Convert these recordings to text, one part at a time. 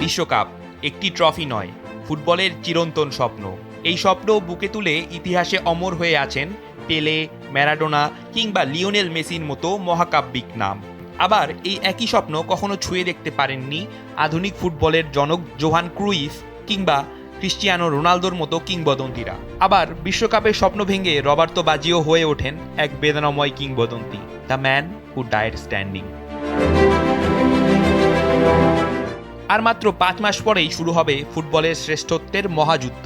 বিশ্বকাপ একটি ট্রফি নয়, ফুটবলের চিরন্তন স্বপ্ন। এই স্বপ্ন বুকে তুলে ইতিহাসে অমর হয়ে আছেন পেলে, ম্যারাডোনা কিংবা লিওনেল মেসির মতো মহাকাব্যিক নাম। আবার এই একই স্বপ্ন কখনো ছুঁয়ে দেখতে পারেননি আধুনিক ফুটবলের জনক জোহান ক্রুইফ কিংবা ক্রিস্টিয়ানো রোনালদোর মতো কিংবদন্তিরা। আবার বিশ্বকাপের স্বপ্ন ভেঙে রবার্তো বাজিও হয়ে ওঠেন এক বেদনাময় কিংবদন্তি, the man who died standing. আর মাত্র 5 মাস পরেই শুরু হবে ফুটবলের শ্রেষ্ঠত্বের মহাযুদ্ধ।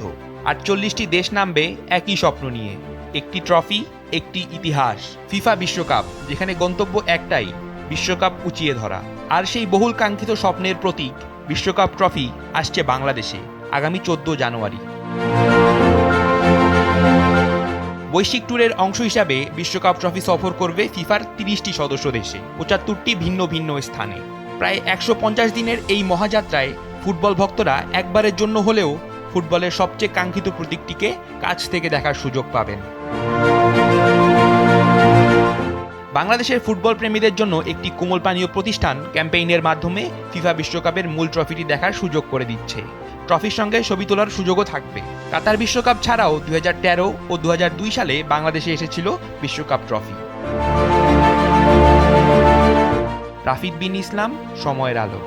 48টি দেশ নামবে একই স্বপ্ন নিয়ে, একটি ট্রফি, একটি ইতিহাস। ফিফা বিশ্বকাপ, যেখানে গন্তব্য একটাই, বিশ্বকাপ উঁচিয়ে ধরা। আর সেই বহুল কাঙ্ক্ষিত স্বপ্নের প্রতীক বিশ্বকাপ ট্রফি আসছে বাংলাদেশে আগামী 14 জানুয়ারি। বৈশ্বিক ট্যুরের অংশ হিসাবে বিশ্বকাপ ট্রফি সফর করবে ফিফার 30টি সদস্য দেশে, 75টি ভিন্ন ভিন্ন স্থানে। প্রায় 150 দিনের এই মহাযাত্রায় ফুটবল ভক্তরা একবারের জন্য হলেও ফুটবলের সবচেয়ে কাঙ্ক্ষিত প্রতীকটিকে কাছ থেকে দেখার সুযোগ পাবেন। বাংলাদেশের ফুটবল প্রেমীদের জন্য একটি কোমল পানীয় প্রতিষ্ঠান ক্যাম্পেইনের মাধ্যমে ফিফা বিশ্বকাপের মূল ট্রফিটি দেখার সুযোগ করে দিচ্ছে। ট্রফির সঙ্গে ছবি তোলার সুযোগও থাকবে। কাতার বিশ্বকাপ ছাড়াও 2013 ও 2002 সালে বাংলাদেশে এসেছিল বিশ্বকাপ ট্রফি। রাফিদ বিন ইসলাম, সময়ের আলো।